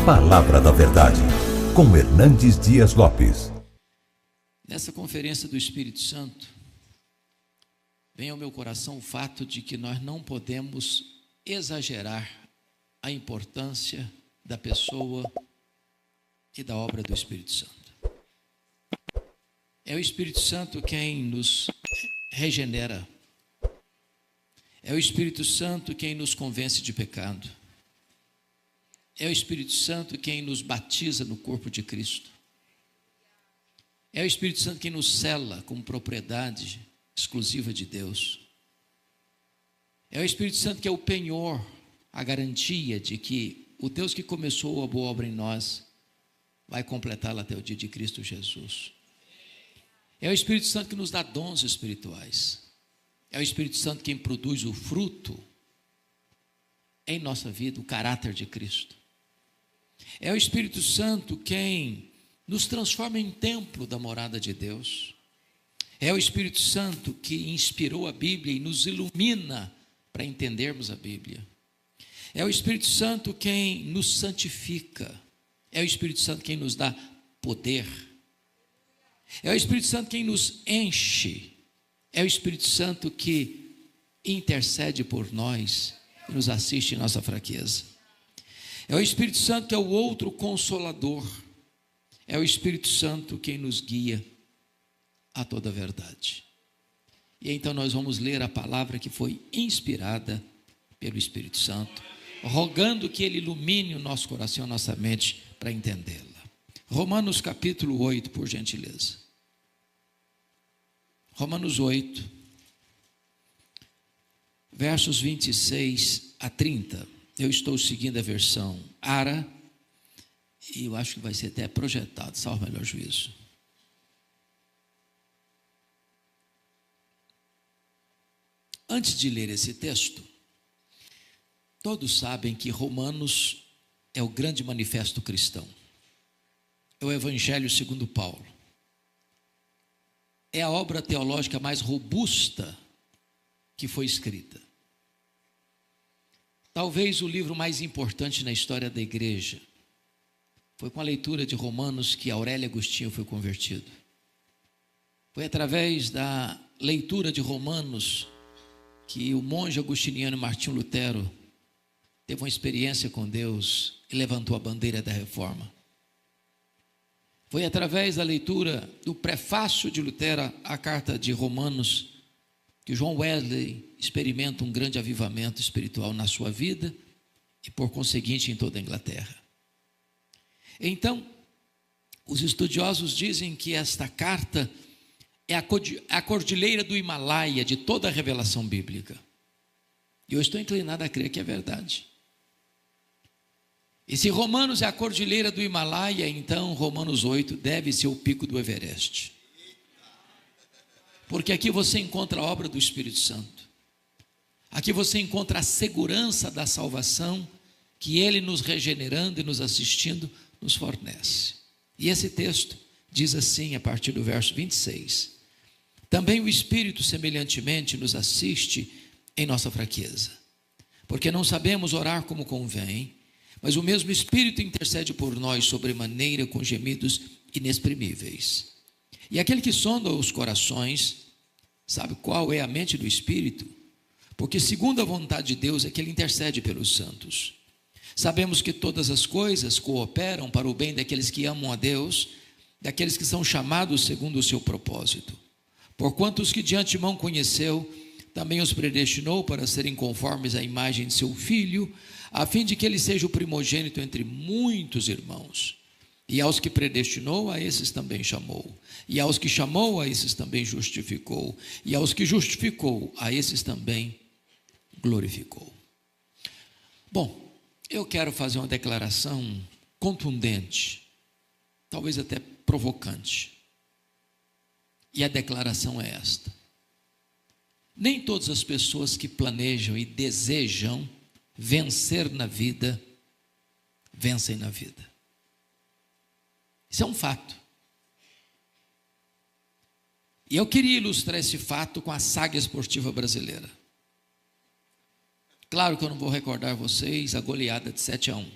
Palavra da Verdade, com Hernandes Dias Lopes. Nessa conferência do Espírito Santo, vem ao meu coração o fato de que nós não podemos exagerar a importância da pessoa e da obra do Espírito Santo. É o Espírito Santo quem nos regenera. É o Espírito Santo quem nos convence de pecado. É o Espírito Santo quem nos batiza no corpo de Cristo. É o Espírito Santo quem nos sela como propriedade exclusiva de Deus. É o Espírito Santo que é o penhor, a garantia de que o Deus que começou a boa obra em nós vai completá-la até o dia de Cristo Jesus. É o Espírito Santo que nos dá dons espirituais. É o Espírito Santo quem produz o fruto em nossa vida, o caráter de Cristo. É o Espírito Santo quem nos transforma em templo da morada de Deus. É o Espírito Santo que inspirou a Bíblia e nos ilumina para entendermos a Bíblia. É o Espírito Santo quem nos santifica. É o Espírito Santo quem nos dá poder. É o Espírito Santo quem nos enche. É o Espírito Santo que intercede por nós e nos assiste em nossa fraqueza. É o Espírito Santo que é o outro consolador. É o Espírito Santo quem nos guia a toda a verdade. E então nós vamos ler a palavra que foi inspirada pelo Espírito Santo, rogando que Ele ilumine o nosso coração, a nossa mente, para entendê-la. Romanos capítulo 8, por gentileza. Romanos 8, versos 26 a 30. Eu estou seguindo a versão ARA, e eu acho que vai ser até projetado, salvo melhor juízo. Antes de ler esse texto, todos sabem que Romanos é o grande manifesto cristão. É o Evangelho segundo Paulo. É a obra teológica mais robusta que foi escrita. Talvez o livro mais importante na história da igreja. Foi com a leitura de Romanos que Aurélio Agostinho foi convertido. Foi através da leitura de Romanos que o monge agostiniano Martinho Lutero teve uma experiência com Deus e levantou a bandeira da reforma. Foi através da leitura do prefácio de Lutero à carta de Romanos que John Wesley experimenta um grande avivamento espiritual na sua vida e, por conseguinte, em toda a Inglaterra. Então, os estudiosos dizem que esta carta é a cordilheira do Himalaia de toda a revelação bíblica. E eu estou inclinado a crer que é verdade. E se Romanos é a cordilheira do Himalaia, então Romanos 8 deve ser o pico do Everest. Porque aqui você encontra a obra do Espírito Santo. Aqui você encontra a segurança da salvação que Ele, nos regenerando e nos assistindo, nos fornece. E esse texto diz assim, a partir do verso 26. Também o Espírito semelhantemente nos assiste em nossa fraqueza, porque não sabemos orar como convém, mas o mesmo Espírito intercede por nós sobremaneira com gemidos inexprimíveis. E aquele que sonda os corações sabe qual é a mente do Espírito, porque segundo a vontade de Deus é que Ele intercede pelos santos. Sabemos que todas as coisas cooperam para o bem daqueles que amam a Deus, daqueles que são chamados segundo o seu propósito. Porquanto os que de antemão conheceu, também os predestinou para serem conformes à imagem de seu Filho, a fim de que ele seja o primogênito entre muitos irmãos. E aos que predestinou, a esses também chamou. E aos que chamou, a esses também justificou. E aos que justificou, a esses também glorificou. Bom, eu quero fazer uma declaração contundente, talvez até provocante. E a declaração é esta: nem todas as pessoas que planejam e desejam vencer na vida, vencem na vida. Isso é um fato. E eu queria ilustrar esse fato com a saga esportiva brasileira. Claro que eu não vou recordar vocês a goleada de 7-1.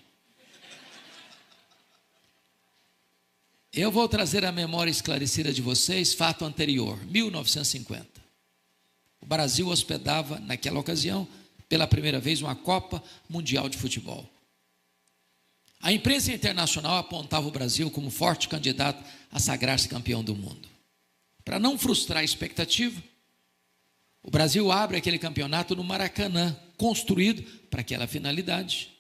Eu vou trazer à memória esclarecida de vocês fato anterior, 1950. O Brasil hospedava, naquela ocasião, pela primeira vez, uma Copa Mundial de Futebol. A imprensa internacional apontava o Brasil como forte candidato a sagrar-se campeão do mundo. Para não frustrar a expectativa, o Brasil abre aquele campeonato no Maracanã, construído para aquela finalidade,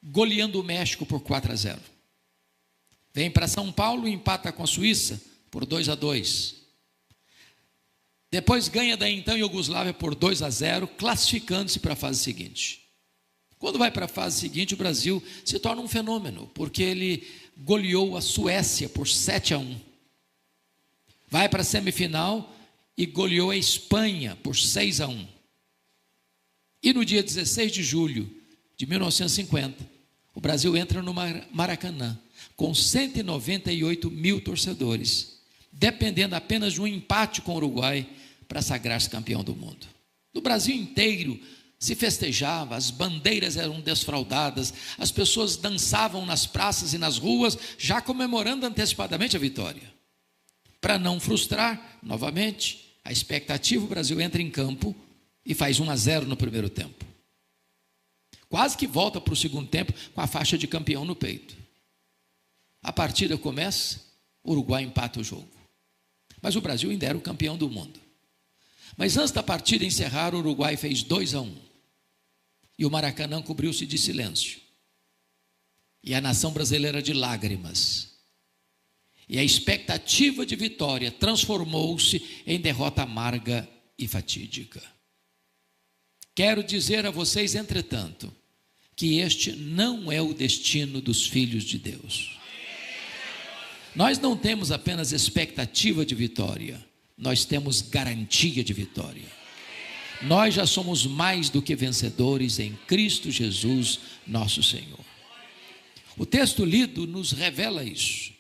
goleando o México por 4-0. Vem para São Paulo e empata com a Suíça por 2-2. Depois ganha da então Iugoslávia por 2-0, classificando-se para a fase seguinte. Quando vai para a fase seguinte, o Brasil se torna um fenômeno, porque ele goleou a Suécia por 7-1. Vai para a semifinal e goleou a Espanha por 6-1. E no dia 16 de julho de 1950, o Brasil entra no Maracanã, com 198 mil torcedores, dependendo apenas de um empate com o Uruguai para sagrar-se campeão do mundo. No Brasil inteiro se festejava, as bandeiras eram desfraldadas, as pessoas dançavam nas praças e nas ruas, já comemorando antecipadamente a vitória. Para não frustrar, novamente, a expectativa, o Brasil entra em campo e faz 1-0 no primeiro tempo. Quase que volta para o segundo tempo com a faixa de campeão no peito. A partida começa, o Uruguai empata o jogo. Mas o Brasil ainda era o campeão do mundo. Mas antes da partida encerrar, o Uruguai fez 2-1. E o Maracanã cobriu-se de silêncio. E a nação brasileira de lágrimas. E a expectativa de vitória transformou-se em derrota amarga e fatídica. Quero dizer a vocês, entretanto, que este não é o destino dos filhos de Deus. Nós não temos apenas expectativa de vitória, nós temos garantia de vitória. Nós já somos mais do que vencedores em Cristo Jesus, nosso Senhor. O texto lido nos revela isso.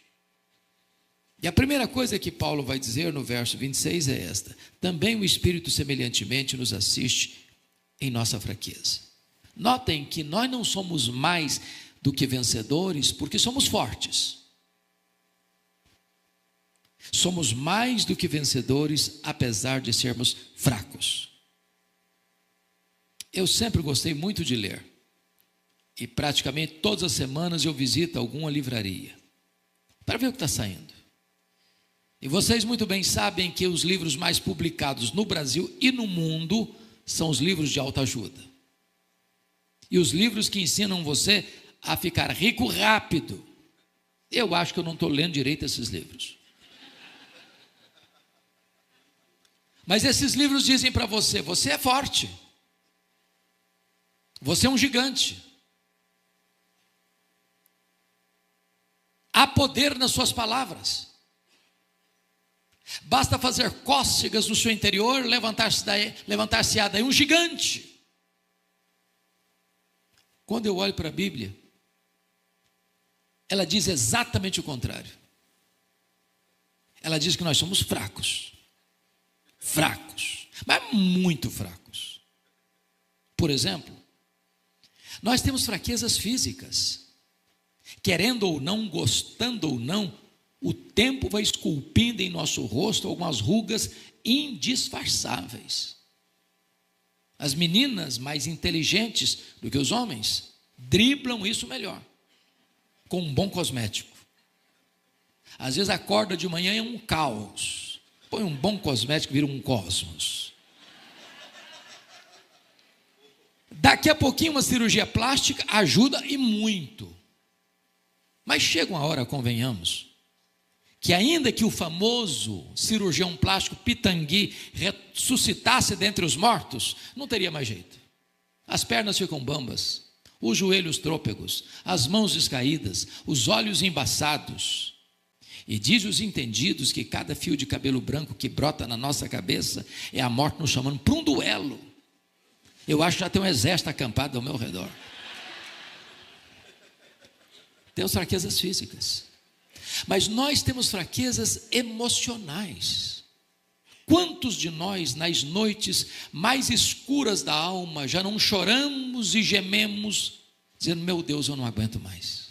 E a primeira coisa que Paulo vai dizer no verso 26 é esta: também o Espírito semelhantemente nos assiste em nossa fraqueza. Notem que nós não somos mais do que vencedores porque somos fortes. Somos mais do que vencedores apesar de sermos fracos. Eu sempre gostei muito de ler. E praticamente todas as semanas eu visito alguma livraria para ver o que está saindo. E vocês muito bem sabem que os livros mais publicados no Brasil e no mundo são os livros de autoajuda. E os livros que ensinam você a ficar rico rápido. Eu acho que eu não estou lendo direito esses livros. Mas esses livros dizem para você: você é forte. Você é um gigante. Há poder nas suas palavras. Basta fazer cócegas no seu interior, levantar-se-á daí um gigante. Quando eu olho para a Bíblia, ela diz exatamente o contrário. Ela diz que nós somos fracos. Fracos, mas muito fracos. Por exemplo, nós temos fraquezas físicas. Querendo ou não, gostando ou não, o tempo vai esculpindo em nosso rosto algumas rugas indisfarçáveis. As meninas mais inteligentes do que os homens driblam isso melhor, com um bom cosmético. Às vezes acorda de manhã e é um caos. Põe um bom cosmético, vira um cosmos. Daqui a pouquinho uma cirurgia plástica ajuda e muito. Mas chega uma hora, convenhamos, que ainda que o famoso cirurgião plástico Pitangui ressuscitasse dentre os mortos, não teria mais jeito. As pernas ficam bambas, os joelhos trôpegos, as mãos descaídas, os olhos embaçados. E diz os entendidos que cada fio de cabelo branco que brota na nossa cabeça é a morte nos chamando para um duelo. Eu acho que já tem um exército acampado ao meu redor. Temos fraquezas físicas, mas nós temos fraquezas emocionais. Quantos de nós, nas noites mais escuras da alma, já não choramos e gememos, dizendo: meu Deus, eu não aguento mais.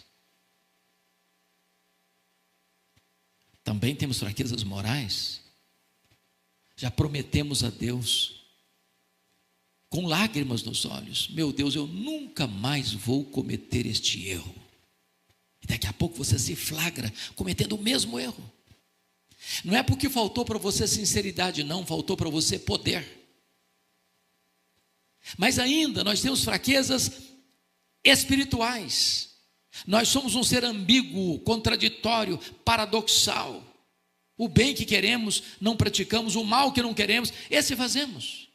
também temos fraquezas morais. Já prometemos a Deus, com lágrimas nos olhos: meu Deus, eu nunca mais vou cometer este erro. E daqui a pouco você se flagra cometendo o mesmo erro. Não é porque faltou para você sinceridade, não, faltou para você poder. Mas ainda nós temos fraquezas espirituais. Nós somos um ser ambíguo, contraditório, paradoxal. O bem que queremos, não praticamos; o mal que não queremos, esse fazemos.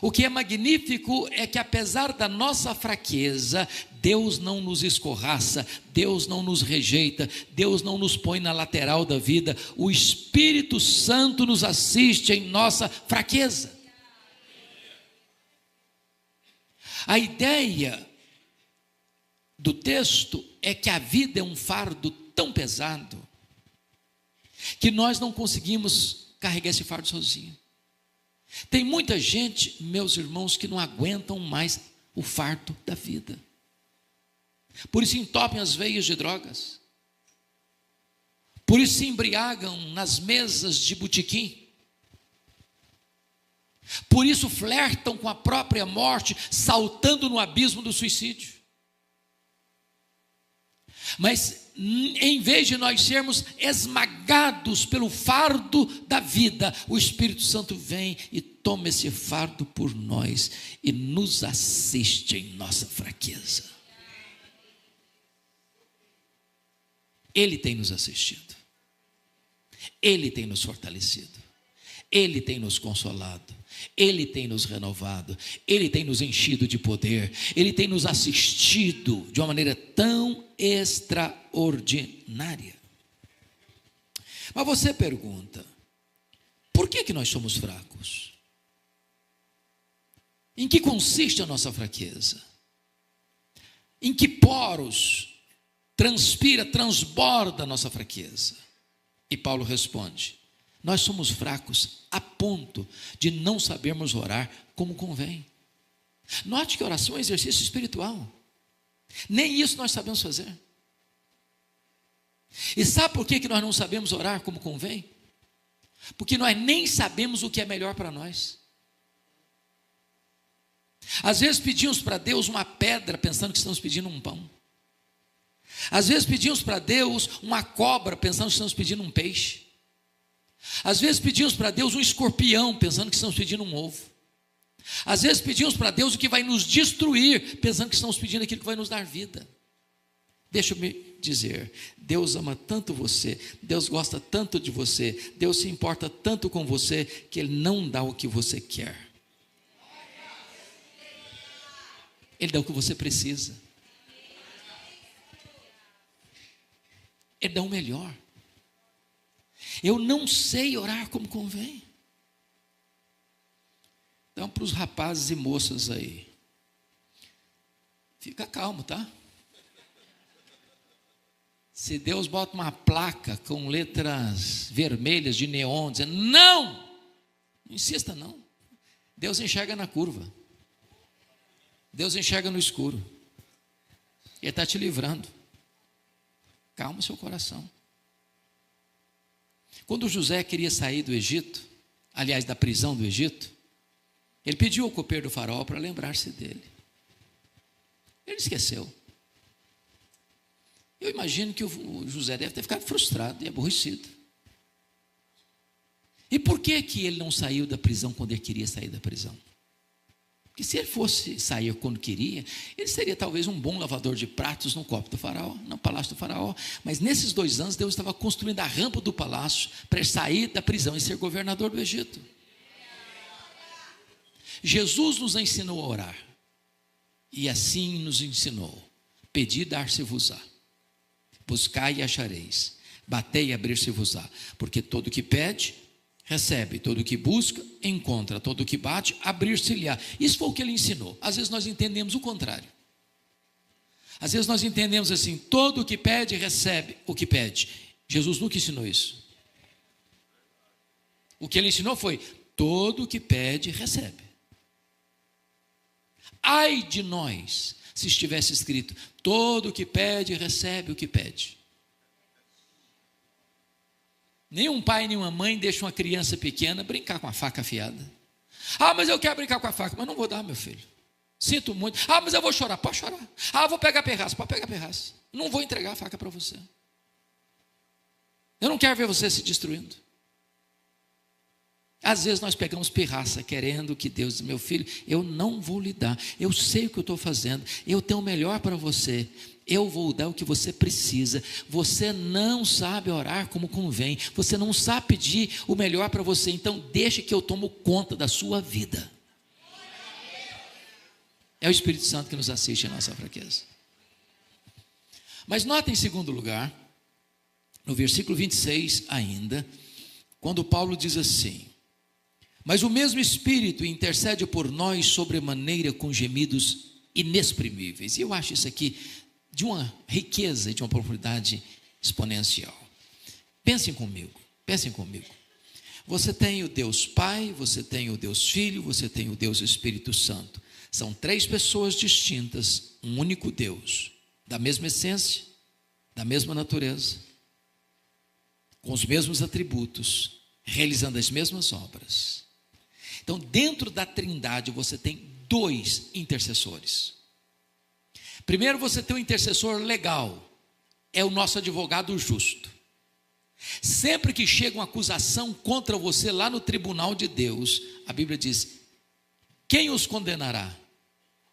O que é magnífico é que, apesar da nossa fraqueza, Deus não nos escorraça, Deus não nos rejeita, Deus não nos põe na lateral da vida. O Espírito Santo nos assiste em nossa fraqueza. A ideia do texto é que a vida é um fardo tão pesado que nós não conseguimos carregar esse fardo sozinho. Tem muita gente, meus irmãos, que não aguentam mais o fardo da vida. Por isso entopem as veias de drogas. Por isso se embriagam nas mesas de botequim. Por isso flertam com a própria morte, saltando no abismo do suicídio. Mas em vez de nós sermos esmagados pelo fardo da vida, o Espírito Santo vem e toma esse fardo por nós e nos assiste em nossa fraqueza. Ele tem nos assistido, Ele tem nos fortalecido, Ele tem nos consolado, Ele tem nos renovado, Ele tem nos enchido de poder, Ele tem nos assistido de uma maneira tão extraordinária. Mas você pergunta: por que nós somos fracos? Em que consiste a nossa fraqueza? Em que poros transpira, transborda a nossa fraqueza? E Paulo responde: nós somos fracos a ponto de não sabermos orar como convém. Note que oração é um exercício espiritual. Nem isso nós sabemos fazer. E sabe por que nós não sabemos orar como convém? Porque nós nem sabemos o que é melhor para nós. Às vezes pedimos para Deus uma pedra pensando que estamos pedindo um pão. Às vezes pedimos para Deus uma cobra pensando que estamos pedindo um peixe. Às vezes pedimos para Deus um escorpião pensando que estamos pedindo um ovo. Às vezes pedimos para Deus o que vai nos destruir pensando que estamos pedindo aquilo que vai nos dar vida. Deixa eu me dizer, Deus ama tanto você, Deus gosta tanto de você, Deus se importa tanto com você, que Ele não dá o que você quer. Ele dá o que você precisa. Ele dá o melhor. Eu não sei orar como convém. Então, para os rapazes e moças aí, fica calmo, tá? Se Deus bota uma placa com letras vermelhas de neon dizendo não insista não. Deus enxerga na curva. Deus enxerga no escuro. Ele está te livrando. Calma seu coração. Quando José queria sair do Egito, aliás, da prisão do Egito, ele pediu ao copeiro do faraó para lembrar-se dele. Ele esqueceu. Eu imagino que o José deve ter ficado frustrado e aborrecido. E por que ele não saiu da prisão quando ele queria sair da prisão? Porque se ele fosse sair quando queria, ele seria talvez um bom lavador de pratos no copo do faraó, no palácio do faraó. Mas nesses 2 anos, Deus estava construindo a rampa do palácio para ele sair da prisão e ser governador do Egito. Jesus nos ensinou a orar. E assim nos ensinou: pedi, dar-se-vos-á. Buscai e achareis. Batei e abrir-se-vos-á. Porque todo que pede, recebe, todo que busca, encontra, todo que bate, abrir-se-lhe-á. Isso foi o que ele ensinou. Às vezes nós entendemos o contrário. Às vezes nós entendemos assim: todo o que pede, recebe o que pede. Jesus nunca ensinou isso. O que ele ensinou foi: todo o que pede, recebe. Ai de nós, se estivesse escrito: todo o que pede, recebe o que pede. Nenhum pai, nenhuma mãe deixa uma criança pequena brincar com a faca afiada. Ah, mas eu quero brincar com a faca, mas não vou dar, meu filho. Sinto muito. Ah, mas eu vou chorar, pode chorar. Ah, eu vou pegar perraça, pode pegar perraça. Não vou entregar a faca para você. Eu não quero ver você se destruindo. Às vezes nós pegamos pirraça, querendo que Deus diz, meu filho, eu não vou lhe dar, eu sei o que eu estou fazendo, eu tenho o melhor para você, eu vou dar o que você precisa, você não sabe orar como convém, você não sabe pedir o melhor para você, então deixe que eu tomo conta da sua vida. É o Espírito Santo que nos assiste em nossa fraqueza. Mas nota em segundo lugar, no versículo 26 ainda, quando Paulo diz assim, mas o mesmo Espírito intercede por nós sobremaneira com gemidos inexprimíveis. E eu acho isso aqui de uma riqueza e de uma profundidade exponencial. Pensem comigo. Você tem o Deus Pai, você tem o Deus Filho, você tem o Deus Espírito Santo. São três pessoas distintas, um único Deus, da mesma essência, da mesma natureza, com os mesmos atributos, realizando as mesmas obras. Então, dentro da Trindade, você tem dois intercessores. Primeiro, você tem um intercessor legal, é o nosso advogado justo. Sempre que chega uma acusação contra você lá no tribunal de Deus, a Bíblia diz, quem os condenará?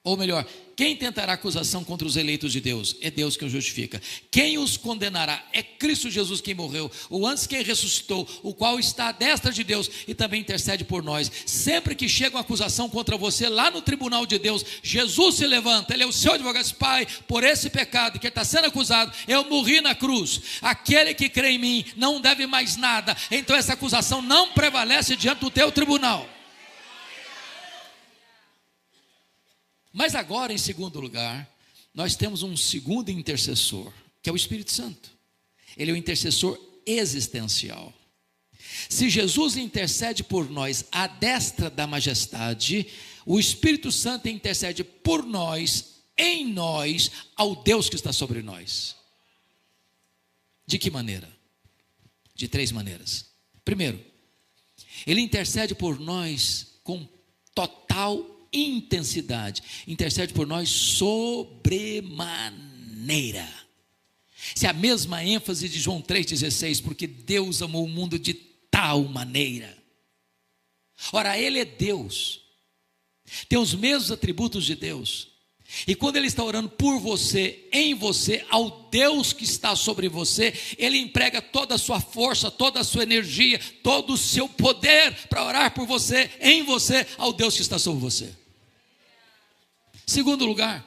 Ou melhor, quem tentará acusação contra os eleitos de Deus? É Deus que os justifica. Quem os condenará? É Cristo Jesus quem morreu, ou antes quem ressuscitou, o qual está à destra de Deus e também intercede por nós. Sempre que chega uma acusação contra você lá no tribunal de Deus, Jesus se levanta, Ele é o seu advogado, diz, Pai, por esse pecado que está sendo acusado, eu morri na cruz. Aquele que crê em mim não deve mais nada, então essa acusação não prevalece diante do teu tribunal. Mas agora, em segundo lugar, nós temos um segundo intercessor, que é o Espírito Santo. Ele é o intercessor existencial. Se Jesus intercede por nós à destra da majestade, o Espírito Santo intercede por nós, em nós, ao Deus que está sobre nós. De que maneira? De três maneiras. Primeiro, Ele intercede por nós com total intensidade, intercede por nós sobremaneira. Se a mesma ênfase de João 3,16, porque Deus amou o mundo de tal maneira. Ora, Ele é Deus, tem os mesmos atributos de Deus, e quando Ele está orando por você, em você, ao Deus que está sobre você, Ele emprega toda a sua força, toda a sua energia, todo o seu poder para orar por você, em você, ao Deus que está sobre você. Segundo lugar,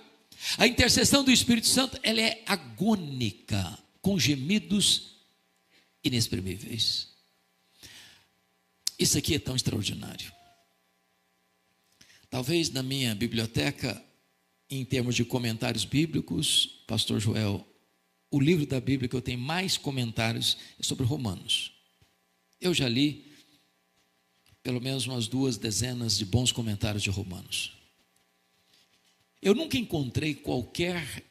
a intercessão do Espírito Santo, ela é agônica, com gemidos inexprimíveis. Isso aqui é tão extraordinário. Talvez na minha biblioteca, em termos de comentários bíblicos, Pastor Joel, o livro da Bíblia que eu tenho mais comentários é sobre Romanos. Eu já li pelo menos umas 2 dezenas de bons comentários de Romanos. Eu nunca encontrei qualquer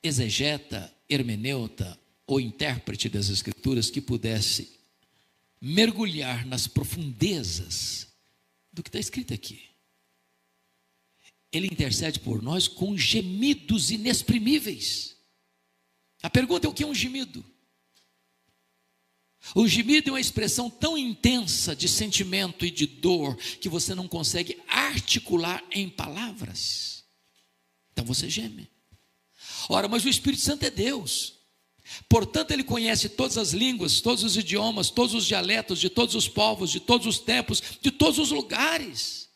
exegeta, hermeneuta ou intérprete das Escrituras que pudesse mergulhar nas profundezas do que está escrito aqui. Ele intercede por nós com gemidos inexprimíveis. A pergunta é: o que é um gemido? O gemido é uma expressão tão intensa de sentimento e de dor que você não consegue articular em palavras. Então você geme. Ora, mas o Espírito Santo é Deus. Portanto, Ele conhece todas as línguas, todos os idiomas, todos os dialetos, de todos os povos, de todos os tempos, de todos os lugares.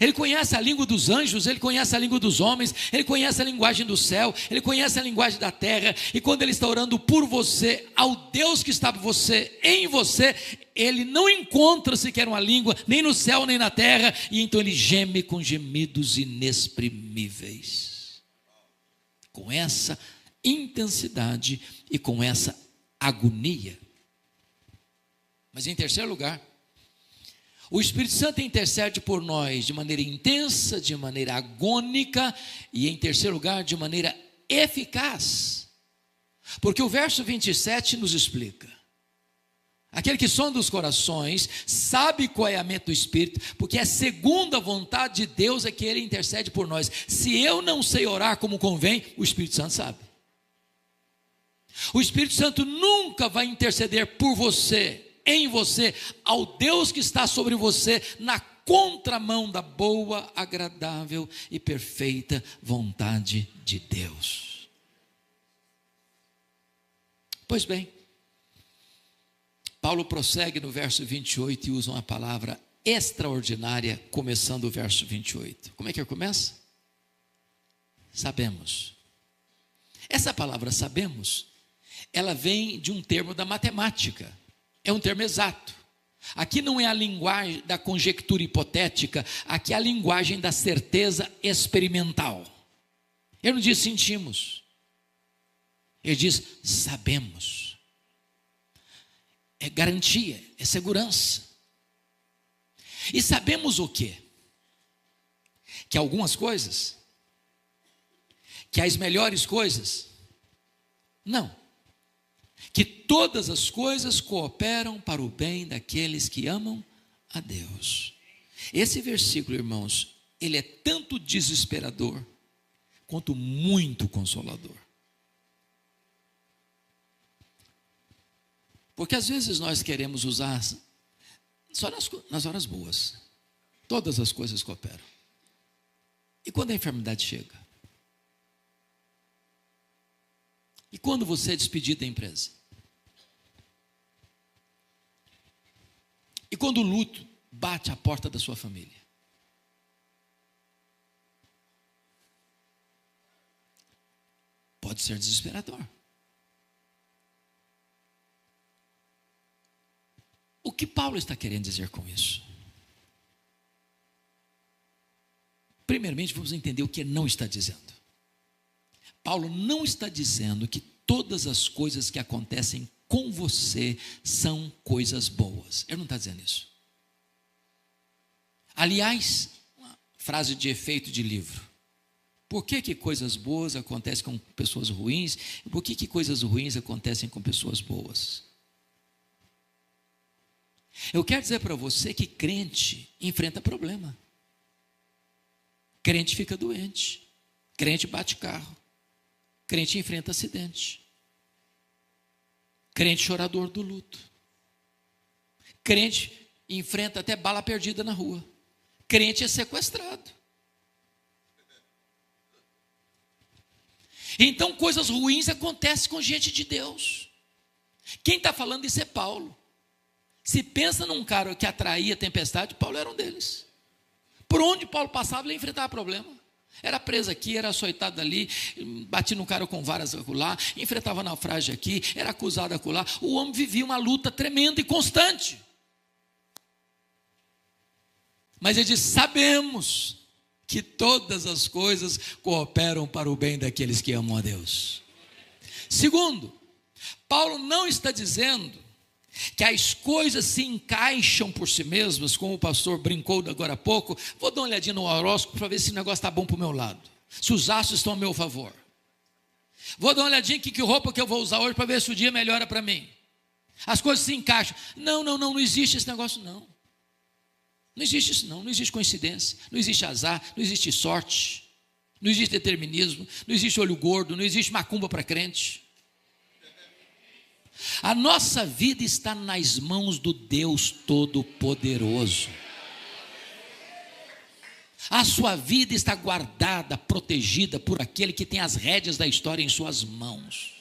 Ele conhece a língua dos anjos, Ele conhece a língua dos homens, Ele conhece a linguagem do céu, Ele conhece a linguagem da terra. E quando Ele está orando por você, ao Deus que está por você, em você, Ele não encontra sequer uma língua, nem no céu, nem na terra. E então Ele geme com gemidos inexprimíveis. Com essa intensidade e com essa agonia. Mas em terceiro lugar, o Espírito Santo intercede por nós de maneira intensa, de maneira agônica e, em terceiro lugar, de maneira eficaz. Porque o verso 27 nos explica: Aquele que sonda os corações, sabe qual é a mente do Espírito, porque é segundo a vontade de Deus é que Ele intercede por nós. Se eu não sei orar como convém, o Espírito Santo sabe. O Espírito Santo nunca vai interceder por você, em você, ao Deus que está sobre você, na contramão da boa, agradável e perfeita vontade de Deus. Pois bem, Paulo prossegue no verso 28 e usa uma palavra extraordinária, começando o verso 28. Como é que ele começa? Sabemos. Essa palavra sabemos, ela vem de um termo da matemática, é um termo exato. Aqui não é a linguagem da conjectura hipotética, aqui é a linguagem da certeza experimental. Ele não diz sentimos, ele diz sabemos. É garantia, é segurança. E sabemos o quê? Que algumas coisas, que as melhores coisas, não. Que todas as coisas cooperam para o bem daqueles que amam a Deus. Esse versículo, irmãos, ele é tanto desesperador, quanto muito consolador. Porque às vezes nós queremos usar só nas horas boas. Todas as coisas cooperam. E quando a enfermidade chega? E quando você é despedido da empresa? E quando o luto bate à porta da sua família? Pode ser desesperador. O que Paulo está querendo dizer com isso? Primeiramente, vamos entender o que ele não está dizendo. Paulo não está dizendo que todas as coisas que acontecem com você são coisas boas. Ele não está dizendo isso. Aliás, uma frase de efeito de livro. Por que coisas boas acontecem com pessoas ruins? E por que coisas ruins acontecem com pessoas boas? Eu quero dizer para você que crente enfrenta problema. Crente fica doente. Crente bate carro. Crente enfrenta acidente. Crente chorador do luto. Crente enfrenta até bala perdida na rua. Crente é sequestrado. Então coisas ruins acontecem com gente de Deus. Quem está falando isso é Paulo. Se pensa num cara que atraía a tempestade, Paulo era um deles. Por onde Paulo passava, ele enfrentava problema. Era preso aqui, era açoitado ali, batia no cara com varas acolá, enfrentava naufrágio aqui, era acusado acolá. O homem vivia uma luta tremenda e constante. Mas ele diz, sabemos que todas as coisas cooperam para o bem daqueles que amam a Deus. Segundo, Paulo não está dizendo que as coisas se encaixam por si mesmas, como o pastor brincou agora há pouco. Vou dar uma olhadinha no horóscopo para ver se o negócio está bom para o meu lado, se os astros estão a meu favor. Vou dar uma olhadinha em que roupa que eu vou usar hoje para ver se o dia melhora para mim. As coisas se encaixam. Não existe esse negócio não. Não existe isso não existe coincidência, não existe azar, não existe sorte, não existe determinismo, não existe olho gordo, não existe macumba para crente. A nossa vida está nas mãos do Deus Todo-Poderoso. A sua vida está guardada, protegida por aquele que tem as rédeas da história em suas mãos.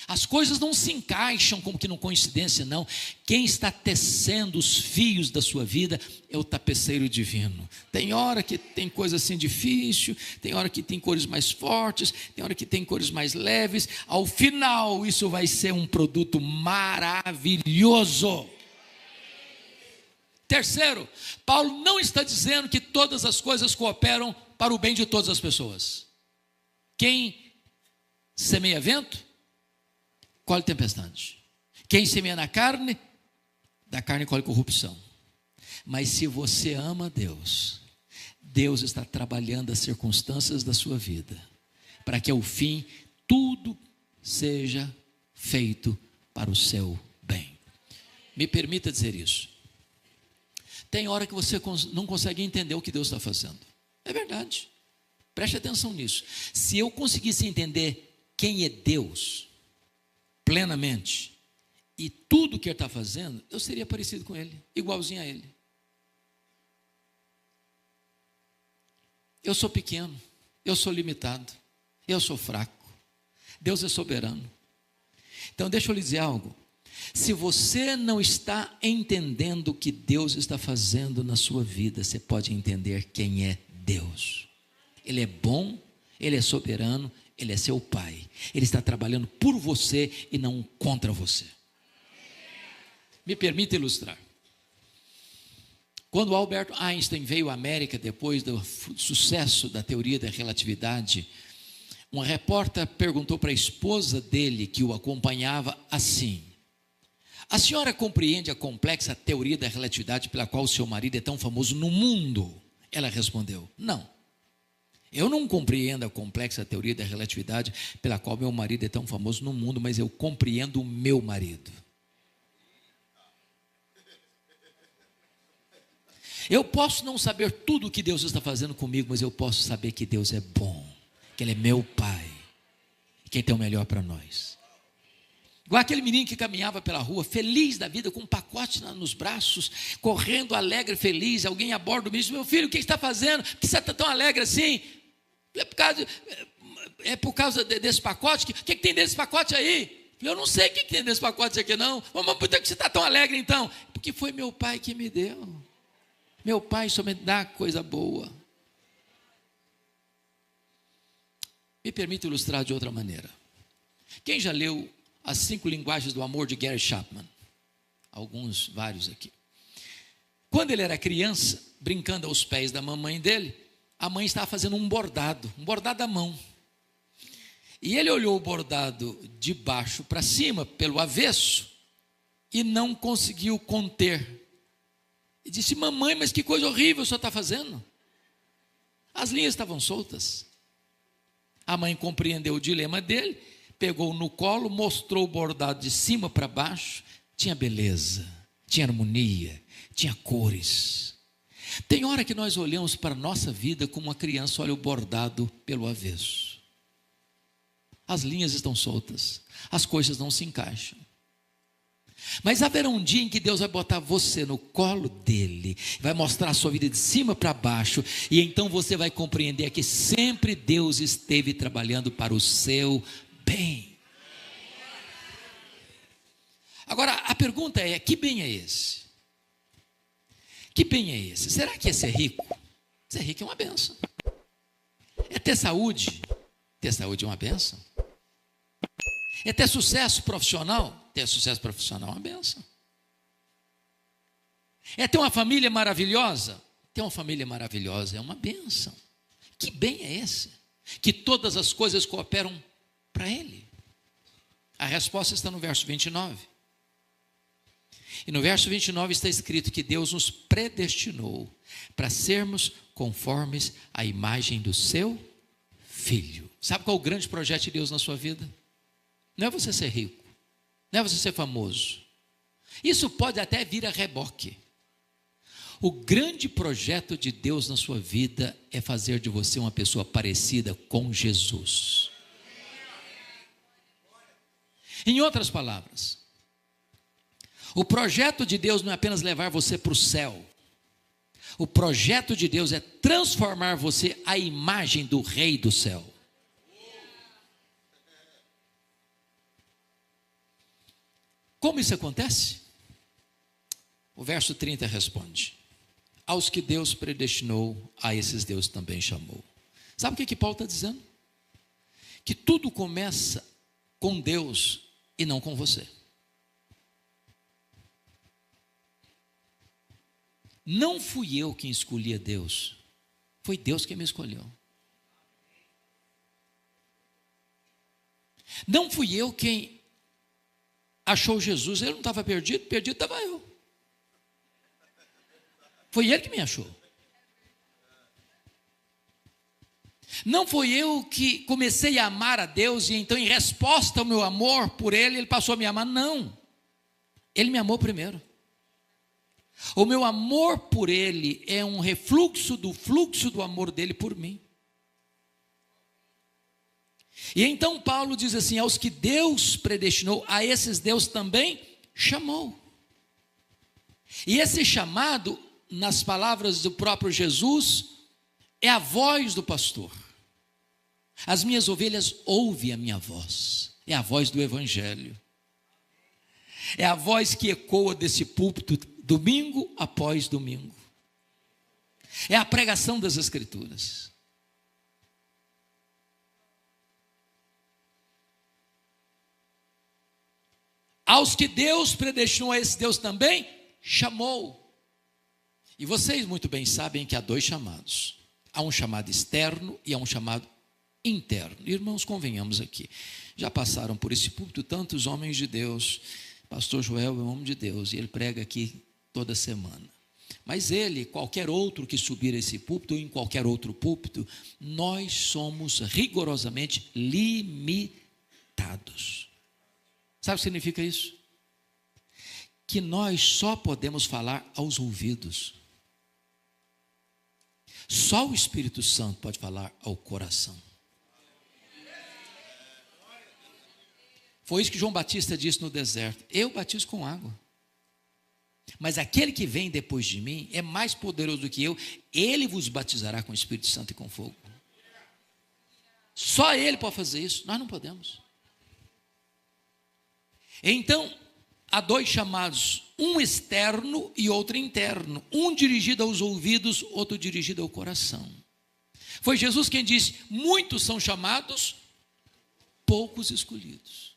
As coisas não se encaixam como que não coincidência não. Quem está tecendo os fios da sua vida é o tapeceiro divino. Tem hora que tem coisa assim difícil, tem hora que tem cores mais fortes, tem hora que tem cores mais leves. Ao final isso vai ser um produto maravilhoso. Terceiro, Paulo não está dizendo que todas as coisas cooperam para o bem de todas as pessoas. Quem semeia vento, colhe tempestade. Quem semeia na carne, da carne colhe corrupção. Mas se você ama Deus, Deus está trabalhando as circunstâncias da sua vida, para que ao fim tudo seja feito para o seu bem. Me permita dizer isso. Tem hora que você não consegue entender o que Deus está fazendo. É verdade. Preste atenção nisso. Se eu conseguisse entender quem é Deus plenamente e tudo que Ele está fazendo, eu seria parecido com Ele, igualzinho a Ele. Eu sou pequeno, eu sou limitado, eu sou fraco. Deus é soberano. Então deixa eu lhe dizer algo. Se você não está entendendo o que Deus está fazendo na sua vida, você pode entender quem é Deus. Ele é bom, Ele é soberano, Ele é seu Pai. Ele está trabalhando por você e não contra você. Me permita ilustrar. Quando Albert Einstein veio à América depois do sucesso da teoria da relatividade, uma repórter perguntou para a esposa dele, que o acompanhava, assim: a senhora compreende a complexa teoria da relatividade pela qual o seu marido é tão famoso no mundo? Ela respondeu: não, eu não compreendo a complexa teoria da relatividade pela qual meu marido é tão famoso no mundo, mas eu compreendo o meu marido. Eu posso não saber tudo o que Deus está fazendo comigo, mas eu posso saber que Deus é bom, que Ele é meu Pai, quem tem o melhor para nós. Igual aquele menino que caminhava pela rua, feliz da vida, com um pacote nos braços, correndo alegre, feliz. Alguém aborda o menino e diz: meu filho, o que você está fazendo? Por que você está tão alegre assim? É por causa desse pacote? O que tem desse pacote aí? Eu não sei o que tem desse pacote aqui não. Mas por que você está tão alegre então? Porque foi meu pai que me deu. Meu pai só me dá coisa boa. Me permite ilustrar de outra maneira. Quem já leu As 5 Linguagens do Amor de Gary Chapman? Vários aqui. Quando ele era criança, brincando aos pés da mamãe dele, a mãe estava fazendo um bordado à mão. E ele olhou o bordado de baixo para cima, pelo avesso, e não conseguiu conter. E disse: mamãe, mas que coisa horrível o senhor está fazendo. As linhas estavam soltas. A mãe compreendeu o dilema dele, pegou no colo, mostrou o bordado de cima para baixo. Tinha beleza, tinha harmonia, tinha cores. Tem hora que nós olhamos para a nossa vida como uma criança olha o bordado pelo avesso. As linhas estão soltas, as coisas não se encaixam. Mas haverá um dia em que Deus vai botar você no colo dele, vai mostrar a sua vida de cima para baixo, e então você vai compreender que sempre Deus esteve trabalhando para o seu bem. Agora, a pergunta é: que bem é esse? Que bem é esse? Será que é ser rico? Ser rico é uma bênção. É ter saúde? Ter saúde é uma bênção. É ter sucesso profissional? Ter sucesso profissional é uma bênção. É ter uma família maravilhosa? Ter uma família maravilhosa é uma bênção. Que bem é esse? Que todas as coisas cooperam para ele. A resposta está no verso 29. E no verso 29 está escrito que Deus nos predestinou para sermos conformes à imagem do seu Filho. Sabe qual é o grande projeto de Deus na sua vida? Não é você ser rico, não é você ser famoso. Isso pode até vir a reboque. O grande projeto de Deus na sua vida é fazer de você uma pessoa parecida com Jesus. Em outras palavras, o projeto de Deus não é apenas levar você para o céu. O projeto de Deus é transformar você à imagem do Rei do céu. Como isso acontece? O verso 30 responde: aos que Deus predestinou, a esses Deus também chamou. Sabe o que Paulo está dizendo? Que tudo começa com Deus e não com você. Não fui eu quem escolhi a Deus, foi Deus quem me escolheu. Não fui eu quem achou Jesus, ele não estava perdido, perdido estava eu. Foi ele que me achou. Não foi eu que comecei a amar a Deus e então, em resposta ao meu amor por Ele, Ele passou a me amar. Não. Ele me amou primeiro. O meu amor por Ele é um refluxo do fluxo do amor dele por mim. E então Paulo diz assim: aos que Deus predestinou, a esses Deus também chamou. E esse chamado, nas palavras do próprio Jesus, é a voz do pastor. As minhas ovelhas ouvem a minha voz. É a voz do Evangelho. É a voz que ecoa desse púlpito domingo após domingo. É a pregação das Escrituras. Aos que Deus predestinou, a esse Deus também chamou. E vocês muito bem sabem que há dois chamados. Há um chamado externo e há um chamado interno. Irmãos, convenhamos aqui. Já passaram por esse púlpito tantos homens de Deus. Pastor Joel é um homem de Deus e ele prega aqui toda semana. Mas ele, qualquer outro que subir a esse púlpito ou em qualquer outro púlpito, nós somos rigorosamente limitados. Sabe o que significa isso? Que nós só podemos falar aos ouvidos. Só o Espírito Santo pode falar ao coração. Foi isso que João Batista disse no deserto: eu batizo com água, mas aquele que vem depois de mim é mais poderoso do que eu, ele vos batizará com o Espírito Santo e com fogo. Só ele pode fazer isso, nós não podemos. Então, há dois chamados, um externo e outro interno, um dirigido aos ouvidos, outro dirigido ao coração. Foi Jesus quem disse: muitos são chamados, poucos escolhidos.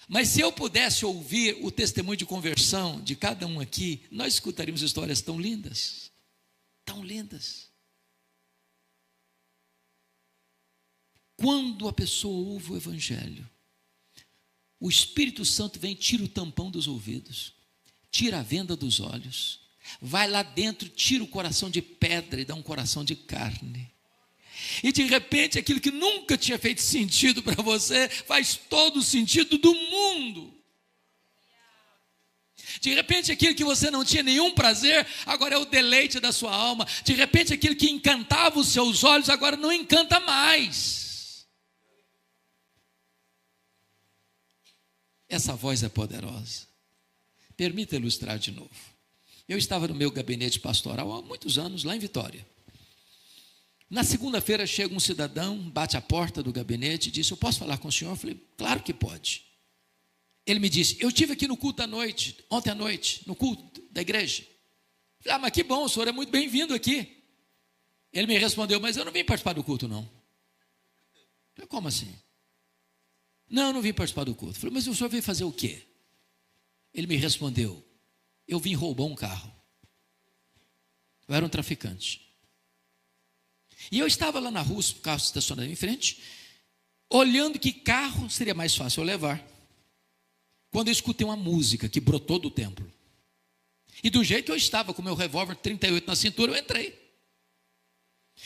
Mas se eu pudesse ouvir o testemunho de conversão de cada um aqui, nós escutaríamos histórias tão lindas, tão lindas. Quando a pessoa ouve o Evangelho, o Espírito Santo vem, tira o tampão dos ouvidos, tira a venda dos olhos, vai lá dentro, tira o coração de pedra e dá um coração de carne. E de repente aquilo que nunca tinha feito sentido para você, faz todo o sentido do mundo. De repente aquilo que você não tinha nenhum prazer, agora é o deleite da sua alma. De repente aquilo que encantava os seus olhos, agora não encanta mais. Essa voz é poderosa. Permita ilustrar de novo. Eu estava no meu gabinete pastoral há muitos anos, lá em Vitória. Na segunda-feira chega um cidadão, bate a porta do gabinete e disse: eu posso falar com o senhor? Eu falei: claro que pode. Ele me disse: eu estive aqui no culto à noite, ontem à noite, no culto da igreja. Eu falei: mas que bom, o senhor é muito bem-vindo aqui. Ele me respondeu: mas eu não vim participar do culto, não. Eu falei: como assim? Não, eu não vim participar do culto. Eu falei: mas o senhor veio fazer o quê? Ele me respondeu: eu vim roubar um carro. Eu era um traficante. E eu estava lá na rua, o carro estacionado em frente, olhando que carro seria mais fácil eu levar. Quando eu escutei uma música que brotou do templo. E do jeito que eu estava, com meu revólver 38 na cintura, eu entrei.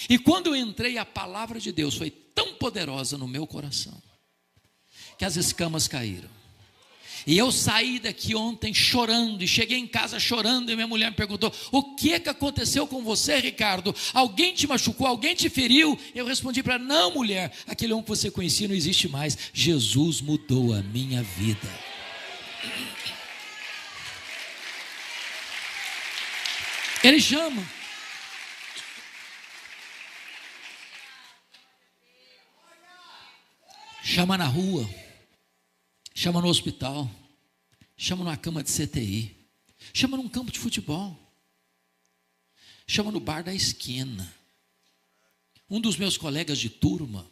E quando eu entrei, a palavra de Deus foi tão poderosa no meu coração, que as escamas caíram. E eu saí daqui ontem chorando, e cheguei em casa chorando, e minha mulher me perguntou: o que aconteceu com você, Ricardo? Alguém te machucou? Alguém te feriu? Eu respondi para ela: não, mulher, aquele homem que você conhecia não existe mais. Jesus mudou a minha vida. Ele chama. Chama na rua, chama no hospital, chama numa cama de CTI, chama num campo de futebol, chama no bar da esquina. Um dos meus colegas de turma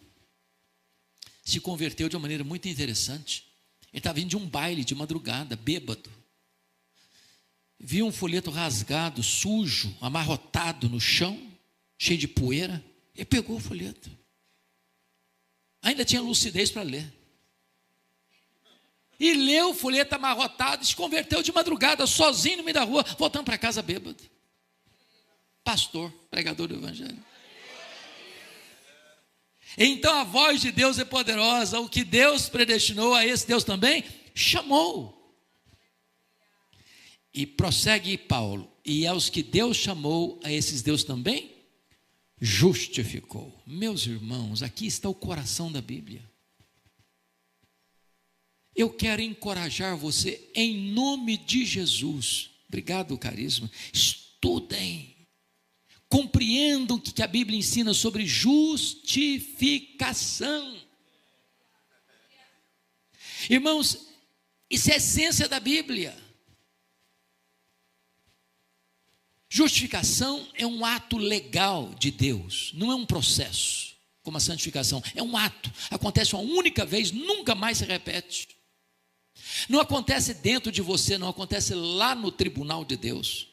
se converteu de uma maneira muito interessante. Ele estava vindo de um baile de madrugada, bêbado. Viu um folheto rasgado, sujo, amarrotado no chão, cheio de poeira. Ele pegou o folheto. Ainda tinha lucidez para ler. E leu o folheto amarrotado e se converteu de madrugada, sozinho no meio da rua, voltando para casa bêbado. Pastor, pregador do Evangelho. Então a voz de Deus é poderosa. O que Deus predestinou, a esse Deus também chamou. E prossegue Paulo: e aos que Deus chamou, a esses Deus também justificou. Meus irmãos, aqui está o coração da Bíblia. Eu quero encorajar você em nome de Jesus. Obrigado, Carisma. Estudem, compreendam o que a Bíblia ensina sobre justificação. Irmãos, isso é a essência da Bíblia. Justificação é um ato legal de Deus, não é um processo, como a santificação. É um ato, acontece uma única vez, nunca mais se repete. Não acontece dentro de você, não acontece lá no tribunal de Deus.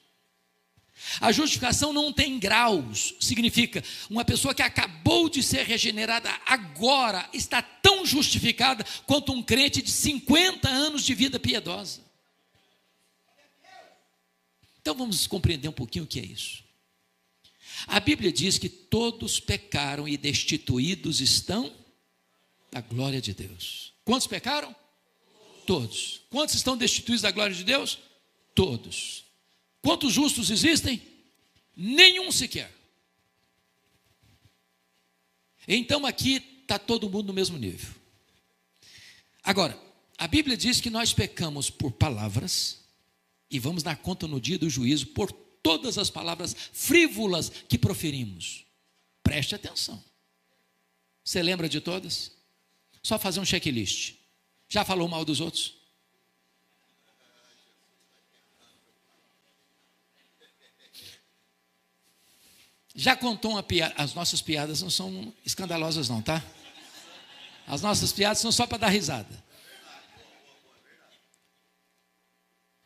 A justificação não tem graus, significa uma pessoa que acabou de ser regenerada agora está tão justificada quanto um crente de 50 anos de vida piedosa. Então vamos compreender um pouquinho o que é isso. A Bíblia diz que todos pecaram e destituídos estão da glória de Deus. Quantos pecaram? Todos. Quantos estão destituídos da glória de Deus? Todos. Quantos justos existem? Nenhum sequer. Então aqui está todo mundo no mesmo nível. Agora, a Bíblia diz que nós pecamos por palavras e vamos dar conta no dia do juízo por todas as palavras frívolas que proferimos. Preste atenção. Você lembra de todas? Só fazer um checklist. Já falou mal dos outros? Já contou uma piada? As nossas piadas não são escandalosas não, tá? As nossas piadas são só para dar risada.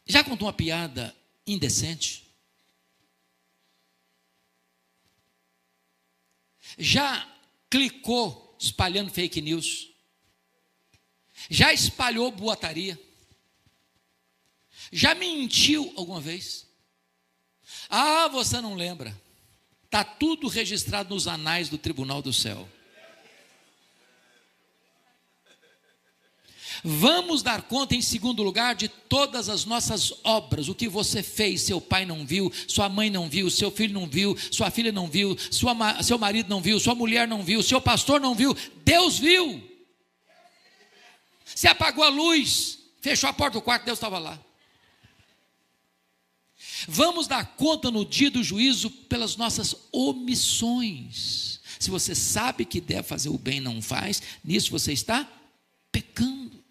Já contou uma piada indecente? Já clicou espalhando fake news? Já espalhou boataria? Já mentiu alguma vez? Ah, você não lembra. Está tudo registrado nos anais do tribunal do céu. Vamos dar conta, em segundo lugar, de todas as nossas obras. O que você fez, seu pai não viu, sua mãe não viu, seu filho não viu, sua filha não viu, seu marido não viu, sua mulher não viu, seu pastor não viu, Deus viu. Você apagou a luz, fechou a porta do quarto, Deus estava lá. Vamos dar conta no dia do juízo pelas nossas omissões. Se você sabe que deve fazer o bem e não faz, nisso você está pecando.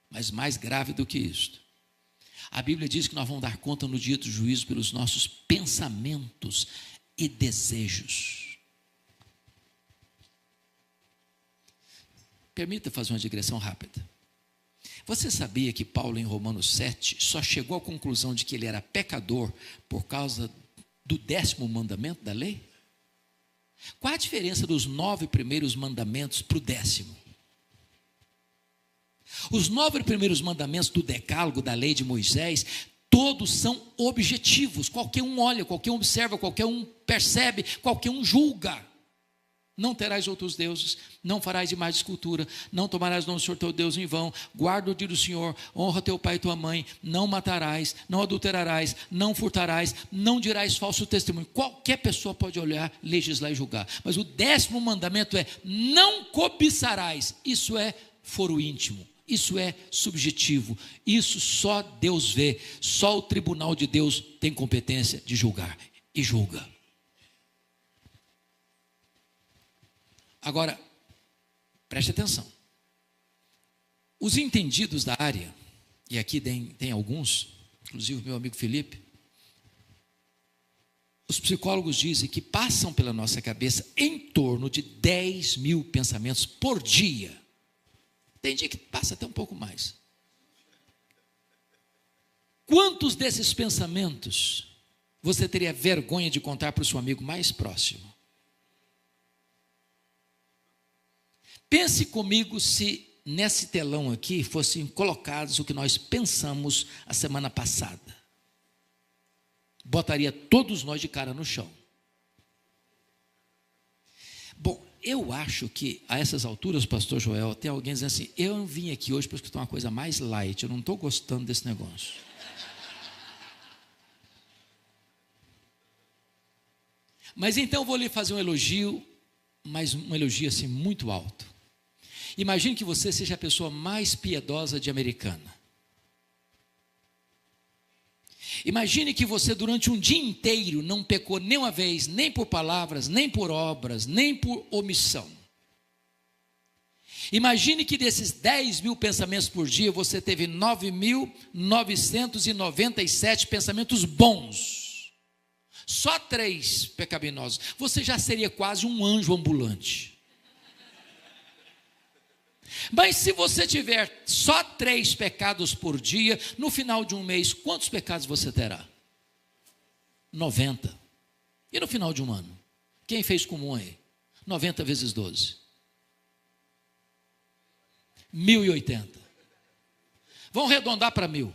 Mas mais grave do que isto, a Bíblia diz que nós vamos dar conta no dia do juízo pelos nossos pensamentos e desejos. Permita fazer uma digressão rápida. Você sabia que Paulo, em Romanos 7, só chegou à conclusão de que ele era pecador por causa do 10º mandamento da lei? Qual a diferença dos 9 primeiros mandamentos para o 10º? Os 9 primeiros mandamentos do decálogo da lei de Moisés, todos são objetivos. Qualquer um olha, qualquer um observa, qualquer um percebe, qualquer um julga. Não terás outros deuses, não farás imagem de escultura, não tomarás o nome do Senhor teu Deus em vão, guarda o dia do Senhor, honra teu pai e tua mãe, não matarás, não adulterarás, não furtarás, não dirás falso testemunho. Qualquer pessoa pode olhar, legislar e julgar. Mas o 10º mandamento é: não cobiçarás. Isso é foro íntimo, isso é subjetivo, isso só Deus vê, só o tribunal de Deus tem competência de julgar e julga. Agora, preste atenção. Os entendidos da área, e aqui tem alguns, inclusive o meu amigo Felipe, os psicólogos dizem que passam pela nossa cabeça em torno de 10 mil pensamentos por dia. Tem dia que passa até um pouco mais. Quantos desses pensamentos você teria vergonha de contar para o seu amigo mais próximo? Pense comigo se nesse telão aqui fossem colocados o que nós pensamos a semana passada. Botaria todos nós de cara no chão. Eu acho que a essas alturas, pastor Joel, tem alguém dizendo assim: eu não vim aqui hoje para escutar uma coisa mais light, eu não estou gostando desse negócio. Mas então eu vou lhe fazer um elogio, mas um elogio assim muito alto. Imagine que você seja a pessoa mais piedosa de Americana. Imagine que você durante um dia inteiro não pecou nem uma vez, nem por palavras, nem por obras, nem por omissão. Imagine que desses 10 mil pensamentos por dia, você teve 9.997 pensamentos bons. Só 3 pecaminosos. Você já seria quase um anjo ambulante. Mas se você tiver só 3 pecados por dia, no final de um mês, quantos pecados você terá? 90. E no final de um ano? Quem fez comum aí? 90 vezes 12. 1.080. Vamos arredondar para 1.000,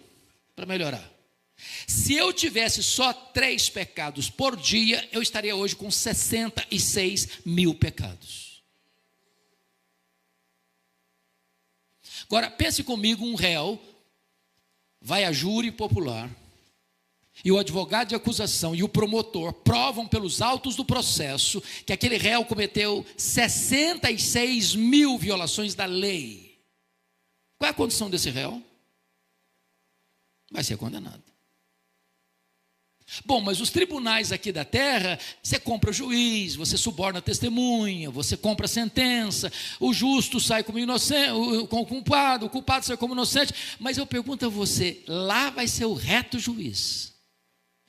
para melhorar. Se eu tivesse só 3 pecados por dia, eu estaria hoje com 66.000 pecados. Agora, pense comigo, um réu vai a júri popular, e o advogado de acusação e o promotor provam pelos autos do processo que aquele réu cometeu 66.000 violações da lei. Qual é a condição desse réu? Vai ser condenado. Bom, mas os tribunais aqui da terra, você compra juiz, você suborna testemunha, você compra sentença, o justo sai como inocente, o culpado sai como inocente. Mas eu pergunto a você, lá vai ser o reto juiz,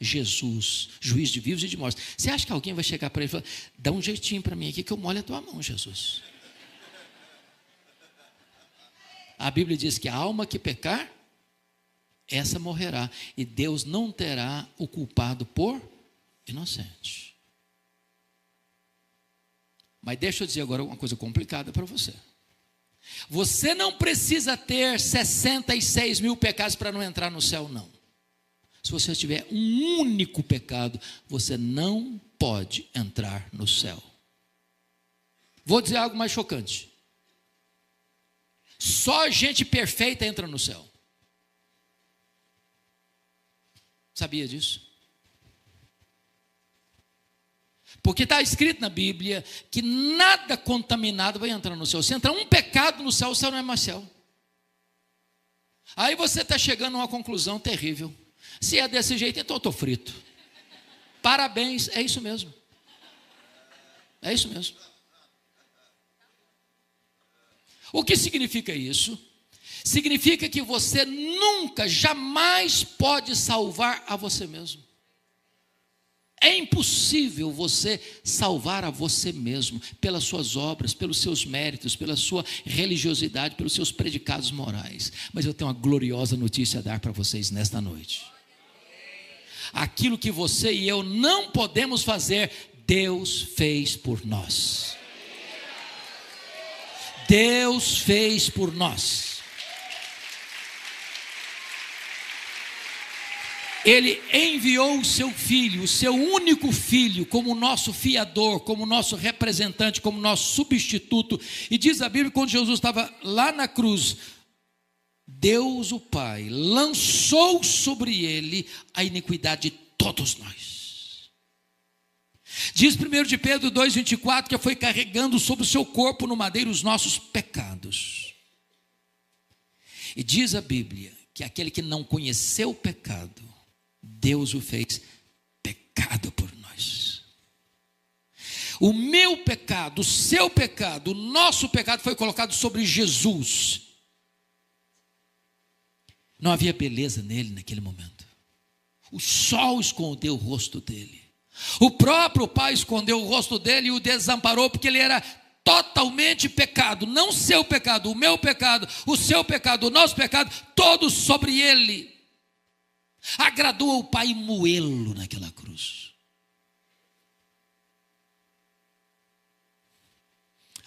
Jesus, juiz de vivos e de mortos. Você acha que alguém vai chegar para ele e falar: dá um jeitinho para mim aqui que eu molho a tua mão, Jesus? A Bíblia diz que a alma que pecar, essa morrerá, e Deus não terá o culpado por inocente. Mas deixa eu dizer agora uma coisa complicada para você. Você não precisa ter 66.000 pecados para não entrar no céu, não. Se você tiver um único pecado, você não pode entrar no céu. Vou dizer algo mais chocante. Só gente perfeita entra no céu. Sabia disso? Porque está escrito na Bíblia que nada contaminado vai entrar no céu. Se entrar um pecado no céu, o céu não é mais céu. Aí você está chegando a uma conclusão terrível. Se é desse jeito, então eu estou frito. Parabéns, é isso mesmo. É isso mesmo. O que significa isso? Significa que você nunca, jamais pode salvar a você mesmo. É impossível você salvar a você mesmo pelas suas obras, pelos seus méritos, pela sua religiosidade, pelos seus predicados morais. Mas eu tenho uma gloriosa notícia a dar para vocês nesta noite. Aquilo que você e eu não podemos fazer, Deus fez por nós. Deus fez por nós. Ele enviou o seu filho, o seu único filho, como nosso fiador, como nosso representante, como nosso substituto. E diz a Bíblia, quando Jesus estava lá na cruz, Deus o Pai lançou sobre ele a iniquidade de todos nós. Diz 1 de Pedro 2,24 que foi carregando sobre o seu corpo no madeiro os nossos pecados. E diz a Bíblia que aquele que não conheceu o pecado, Deus o fez pecado por nós. O meu pecado, o seu pecado, o nosso pecado foi colocado sobre Jesus. Não havia beleza nele naquele momento. O sol escondeu o rosto dele. O próprio Pai escondeu o rosto dele e o desamparou, porque ele era totalmente pecado. Não seu pecado, o meu pecado, o seu pecado, o nosso pecado, todos sobre ele. Agradou ao Pai moê-lo naquela cruz.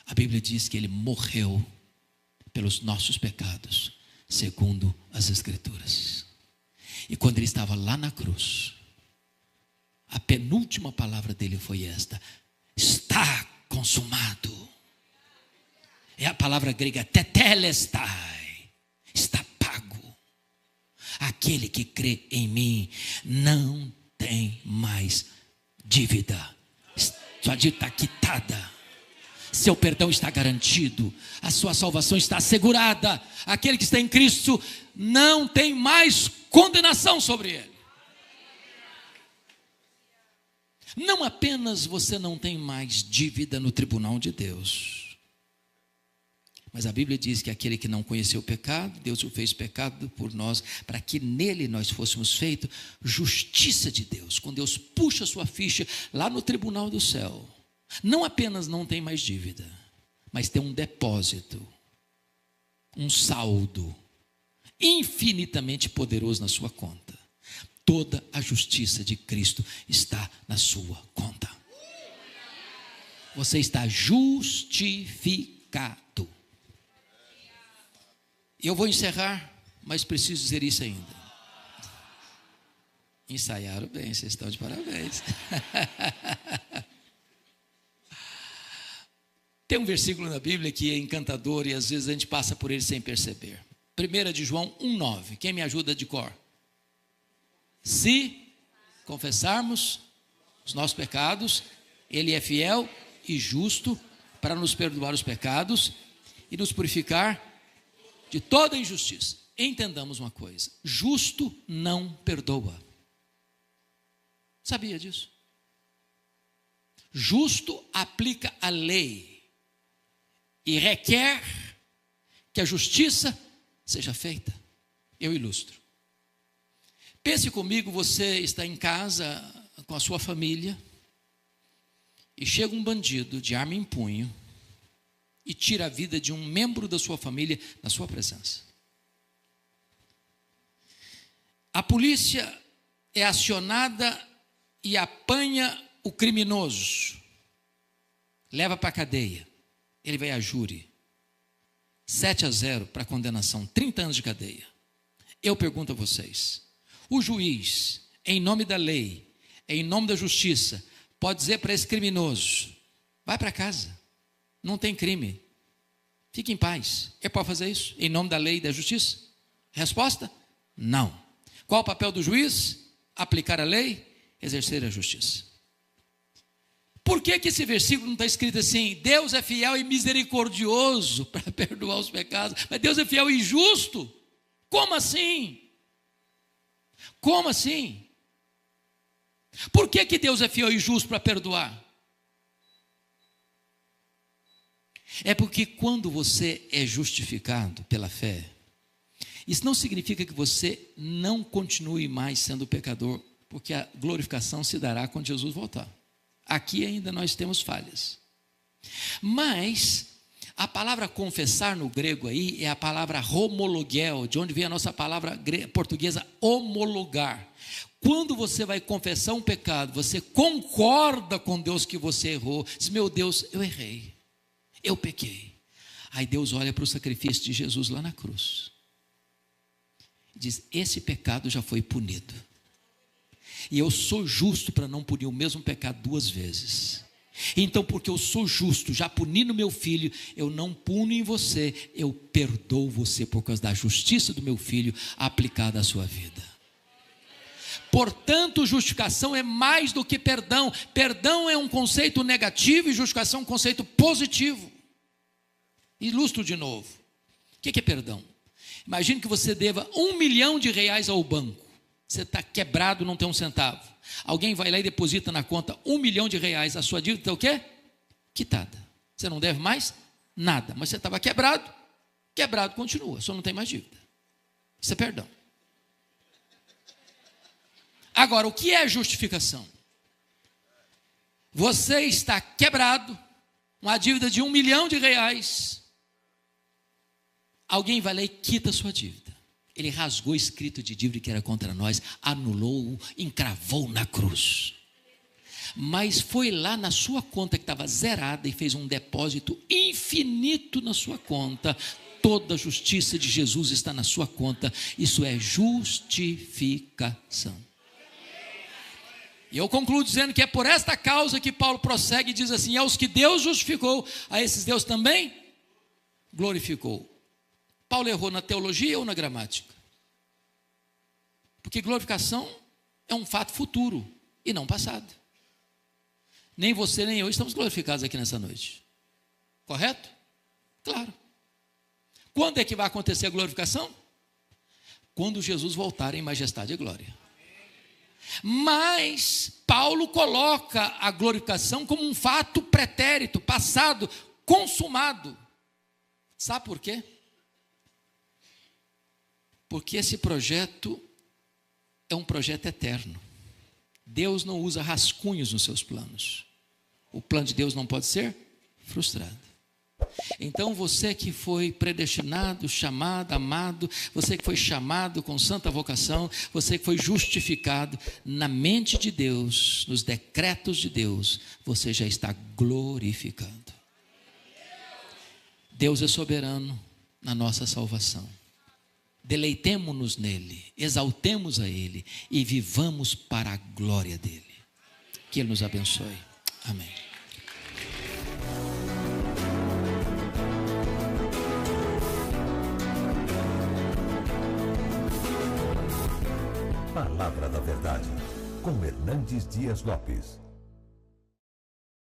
A Bíblia diz que ele morreu pelos nossos pecados, segundo as Escrituras. E quando ele estava lá na cruz, a penúltima palavra dele foi esta: está consumado. palavra grega tetelestai, está pago. Aquele que crê em mim não tem mais dívida. Sua dívida está quitada. Seu perdão está garantido. A sua salvação está assegurada. Aquele que está em Cristo não tem mais condenação sobre ele. Não apenas você não tem mais dívida no tribunal de Deus, mas a Bíblia diz que aquele que não conheceu o pecado, Deus o fez pecado por nós, para que nele nós fôssemos feitos justiça de Deus. Quando Deus puxa a sua ficha lá no tribunal do céu, não apenas não tem mais dívida, mas tem um depósito, um saldo infinitamente poderoso na sua conta. Toda a justiça de Cristo está na sua conta. Você está justificado. Eu vou encerrar, mas preciso dizer isso ainda. Ensaiaram bem, vocês estão de parabéns. Tem um versículo na Bíblia que é encantador e às vezes a gente passa por ele sem perceber. 1 de João 1,9. Quem me ajuda de cor? Se confessarmos os nossos pecados, Ele é fiel e justo para nos perdoar os pecados e nos purificar de toda injustiça. Entendamos uma coisa: justo não perdoa. Sabia disso? Justo aplica a lei e requer que a justiça seja feita. Eu ilustro. Pense comigo, você está em casa com a sua família e chega um bandido de arma em punho e tira a vida de um membro da sua família na sua presença. A polícia é acionada e apanha o criminoso, leva para a cadeia, ele vai a júri, 7-0 para condenação, 30 anos de cadeia. Eu pergunto a vocês, o juiz, em nome da lei, em nome da justiça, pode dizer para esse criminoso: vai para casa, não tem crime, fique em paz. Ele pode fazer isso em nome da lei e da justiça? Resposta: não. Qual o papel do juiz? Aplicar a lei, exercer a justiça. Por que esse versículo não está escrito assim: Deus é fiel e misericordioso para perdoar os pecados, mas Deus é fiel e justo? Como assim? Como assim? Por que Deus é fiel e justo para perdoar? É porque quando você é justificado pela fé, isso não significa que você não continue mais sendo pecador, porque a glorificação se dará quando Jesus voltar. Aqui ainda nós temos falhas. Mas a palavra confessar no grego aí é a palavra homologel, de onde vem a nossa palavra portuguesa homologar. Quando você vai confessar um pecado, você concorda com Deus que você errou. Diz: meu Deus, eu errei, eu pequei. Aí Deus olha para o sacrifício de Jesus lá na cruz e diz: esse pecado já foi punido. E eu sou justo para não punir o mesmo pecado 2 vezes. Então, porque eu sou justo, já puni no meu filho, eu não puno em você, eu perdoo você por causa da justiça do meu filho aplicada à sua vida. Portanto, justificação é mais do que perdão. Perdão é um conceito negativo e justificação é um conceito positivo. Ilustro de novo. O que é perdão? Imagine que você deva R$1 milhão ao banco. Você está quebrado, não tem um centavo. Alguém vai lá e deposita na conta R$1 milhão. A sua dívida está o quê? Quitada. Você não deve mais nada. Mas você estava quebrado. Quebrado continua, só não tem mais dívida. Isso é perdão. Agora, o que é justificação? Você está quebrado, uma dívida de R$1 milhão. Alguém vai lá e quita a sua dívida. Ele rasgou o escrito de dívida que era contra nós, anulou-o, encravou na cruz. Mas foi lá na sua conta que estava zerada e fez um depósito infinito na sua conta. Toda a justiça de Jesus está na sua conta. Isso é justificação. E eu concluo dizendo que é por esta causa que Paulo prossegue e diz assim: aos que Deus justificou, a esses Deus também glorificou? Paulo errou na teologia ou na gramática? Porque glorificação é um fato futuro e não passado. Nem você nem eu estamos glorificados aqui nessa noite. Correto? Claro. Quando é que vai acontecer a glorificação? Quando Jesus voltar em majestade e glória. Mas Paulo coloca a glorificação como um fato pretérito, passado, consumado. Sabe por quê? Porque esse projeto é um projeto eterno. Deus não usa rascunhos nos seus planos. O plano de Deus não pode ser frustrado. Então você que foi predestinado, chamado, amado, você que foi chamado com santa vocação, você que foi justificado na mente de Deus, nos decretos de Deus, você já está glorificado. Deus é soberano na nossa salvação. Deleitemo-nos nele, exaltemos a ele e vivamos para a glória dele. Que ele nos abençoe. Amém. Palavra da Verdade, com Hernandes Dias Lopes.